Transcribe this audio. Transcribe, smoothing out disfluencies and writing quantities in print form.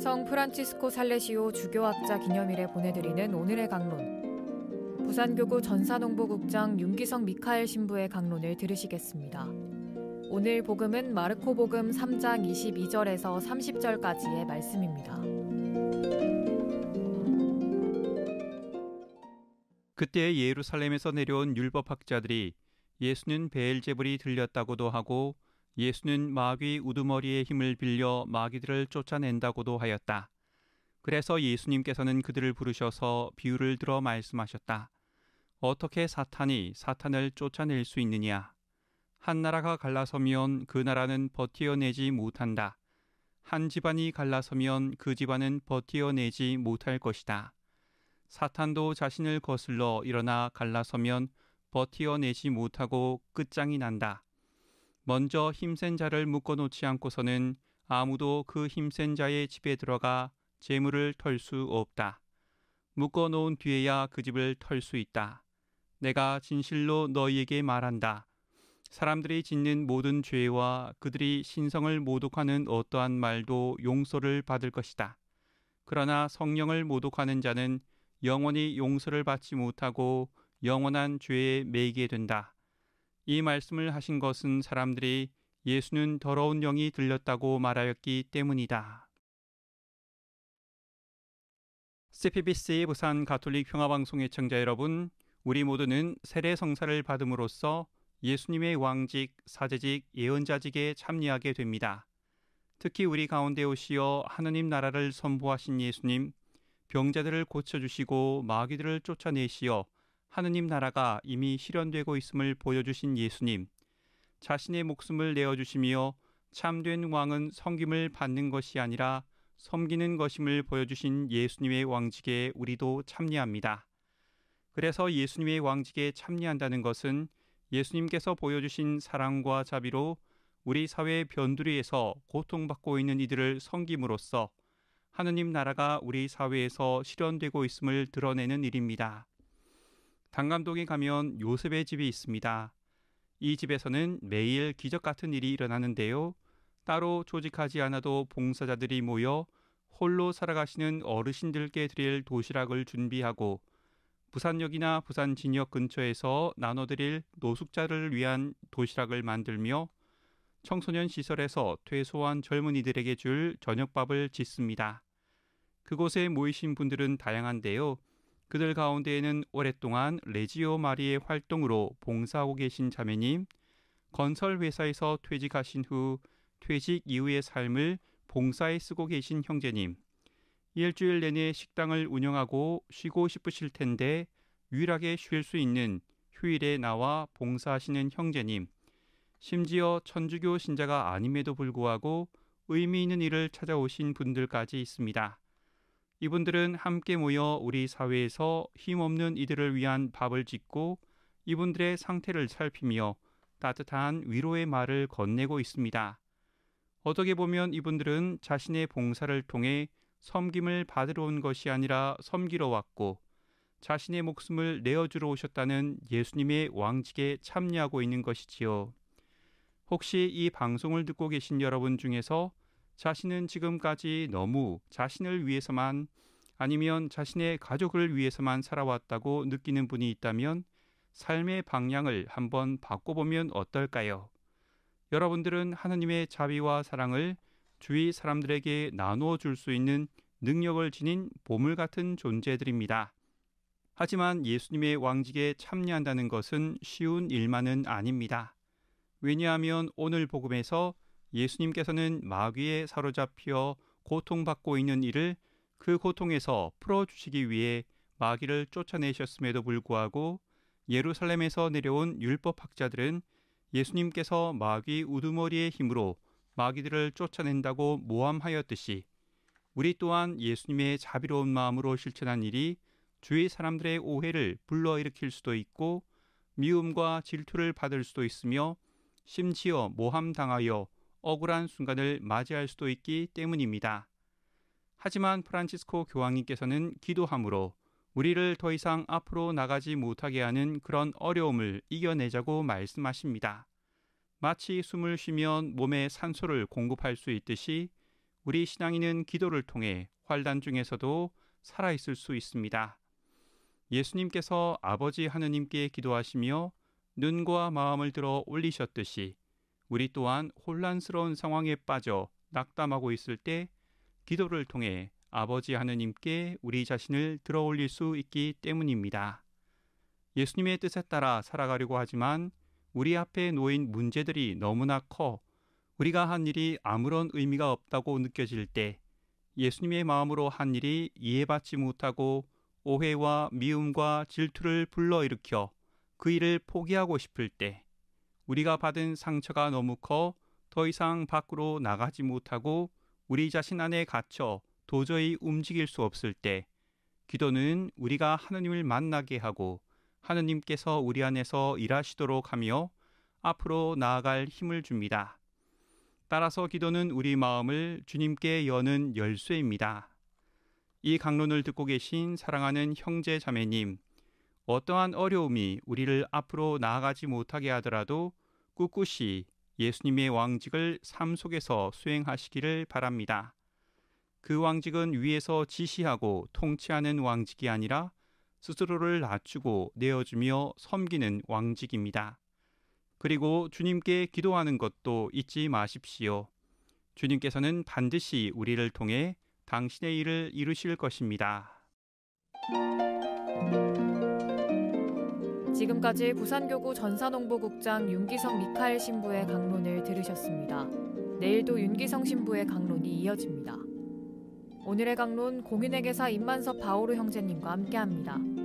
성 프란치스코 살레시오 주교학자 기념일에 보내드리는 오늘의 강론. 부산교구 전사농부국장 윤기성 미카엘 신부의 강론을 들으시겠습니다. 오늘 복음은 마르코 복음 3장 22절에서 30절까지의 말씀입니다. 그때 예루살렘에서 내려온 율법학자들이 예수는 베엘제불이 들렸다고도 하고 예수는 마귀 우두머리의 힘을 빌려 마귀들을 쫓아낸다고도 하였다. 그래서 예수님께서는 그들을 부르셔서 비유를 들어 말씀하셨다. 어떻게 사탄이 사탄을 쫓아낼 수 있느냐? 한 나라가 갈라서면 그 나라는 버티어내지 못한다. 한 집안이 갈라서면 그 집안은 버티어내지 못할 것이다. 사탄도 자신을 거슬러 일어나 갈라서면 버티어내지 못하고 끝장이 난다. 먼저 힘센 자를 묶어놓지 않고서는 아무도 그 힘센 자의 집에 들어가 재물을 털 수 없다. 묶어놓은 뒤에야 그 집을 털 수 있다. 내가 진실로 너희에게 말한다. 사람들이 짓는 모든 죄와 그들이 신성을 모독하는 어떠한 말도 용서를 받을 것이다. 그러나 성령을 모독하는 자는 영원히 용서를 받지 못하고 영원한 죄에 매이게 된다. 이 말씀을 하신 것은 사람들이 예수는 더러운 영이 들렸다고 말하였기 때문이다. CPBC 부산 가톨릭 평화방송의 청자 여러분, 우리 모두는 세례 성사를 받음으로써 예수님의 왕직, 사제직, 예언자직에 참여하게 됩니다. 특히 우리 가운데 오시어 하느님 나라를 선포하신 예수님, 병자들을 고쳐주시고 마귀들을 쫓아내시어 하느님 나라가 이미 실현되고 있음을 보여주신 예수님, 자신의 목숨을 내어주시며 참된 왕은 섬김을 받는 것이 아니라 섬기는 것임을 보여주신 예수님의 왕직에 우리도 참여합니다. 그래서 예수님의 왕직에 참여한다는 것은 예수님께서 보여주신 사랑과 자비로 우리 사회의 변두리에서 고통받고 있는 이들을 섬김으로써 하느님 나라가 우리 사회에서 실현되고 있음을 드러내는 일입니다. 당감동에 가면 요셉의 집이 있습니다. 이 집에서는 매일 기적 같은 일이 일어나는데요. 따로 조직하지 않아도 봉사자들이 모여 홀로 살아가시는 어르신들께 드릴 도시락을 준비하고 부산역이나 부산 진역 근처에서 나눠드릴 노숙자를 위한 도시락을 만들며 청소년 시설에서 퇴소한 젊은이들에게 줄 저녁밥을 짓습니다. 그곳에 모이신 분들은 다양한데요. 그들 가운데에는 오랫동안 레지오 마리의 활동으로 봉사하고 계신 자매님, 건설회사에서 퇴직하신 후 퇴직 이후의 삶을 봉사에 쓰고 계신 형제님, 일주일 내내 식당을 운영하고 쉬고 싶으실 텐데 유일하게 쉴 수 있는 휴일에 나와 봉사하시는 형제님, 심지어 천주교 신자가 아님에도 불구하고 의미 있는 일을 찾아오신 분들까지 있습니다. 이분들은 함께 모여 우리 사회에서 힘없는 이들을 위한 밥을 짓고 이분들의 상태를 살피며 따뜻한 위로의 말을 건네고 있습니다. 어떻게 보면 이분들은 자신의 봉사를 통해 섬김을 받으러 온 것이 아니라 섬기러 왔고 자신의 목숨을 내어주러 오셨다는 예수님의 왕직에 참여하고 있는 것이지요. 혹시 이 방송을 듣고 계신 여러분 중에서 자신은 지금까지 너무 자신을 위해서만 아니면 자신의 가족을 위해서만 살아왔다고 느끼는 분이 있다면 삶의 방향을 한번 바꿔보면 어떨까요? 여러분들은 하느님의 자비와 사랑을 주위 사람들에게 나누어 줄 수 있는 능력을 지닌 보물 같은 존재들입니다. 하지만 예수님의 왕직에 참여한다는 것은 쉬운 일만은 아닙니다. 왜냐하면 오늘 복음에서 예수님께서는 마귀에 사로잡혀 고통받고 있는 이를 그 고통에서 풀어주시기 위해 마귀를 쫓아내셨음에도 불구하고 예루살렘에서 내려온 율법학자들은 예수님께서 마귀 우두머리의 힘으로 마귀들을 쫓아낸다고 모함하였듯이 우리 또한 예수님의 자비로운 마음으로 실천한 일이 주위 사람들의 오해를 불러일으킬 수도 있고 미움과 질투를 받을 수도 있으며 심지어 모함당하여 억울한 순간을 맞이할 수도 있기 때문입니다. 하지만 프란치스코 교황님께서는 기도함으로 우리를 더 이상 앞으로 나가지 못하게 하는 그런 어려움을 이겨내자고 말씀하십니다. 마치 숨을 쉬면 몸에 산소를 공급할 수 있듯이 우리 신앙인은 기도를 통해 환난 중에서도 살아있을 수 있습니다. 예수님께서 아버지 하느님께 기도하시며 눈과 마음을 들어 올리셨듯이 우리 또한 혼란스러운 상황에 빠져 낙담하고 있을 때 기도를 통해 아버지 하느님께 우리 자신을 들어 올릴 수 있기 때문입니다. 예수님의 뜻에 따라 살아가려고 하지만 우리 앞에 놓인 문제들이 너무나 커 우리가 한 일이 아무런 의미가 없다고 느껴질 때, 예수님의 마음으로 한 일이 이해받지 못하고 오해와 미움과 질투를 불러일으켜 그 일을 포기하고 싶을 때, 우리가 받은 상처가 너무 커 더 이상 밖으로 나가지 못하고 우리 자신 안에 갇혀 도저히 움직일 수 없을 때, 기도는 우리가 하느님을 만나게 하고 하느님께서 우리 안에서 일하시도록 하며 앞으로 나아갈 힘을 줍니다. 따라서 기도는 우리 마음을 주님께 여는 열쇠입니다. 이 강론을 듣고 계신 사랑하는 형제 자매님, 어떠한 어려움이 우리를 앞으로 나아가지 못하게 하더라도 꿋꿋이 예수님의 왕직을 삶 속에서 수행하시기를 바랍니다. 그 왕직은 위에서 지시하고 통치하는 왕직이 아니라 스스로를 낮추고 내어주며 섬기는 왕직입니다. 그리고 주님께 기도하는 것도 잊지 마십시오. 주님께서는 반드시 우리를 통해 당신의 일을 이루실 것입니다. 지금까지 부산교구 전산홍보국장 윤기성 미카엘 신부의 강론을 들으셨습니다. 내일도 윤기성 신부의 강론이 이어집니다. 오늘의 강론 공인회계사 임만섭 바오로 형제님과 함께합니다.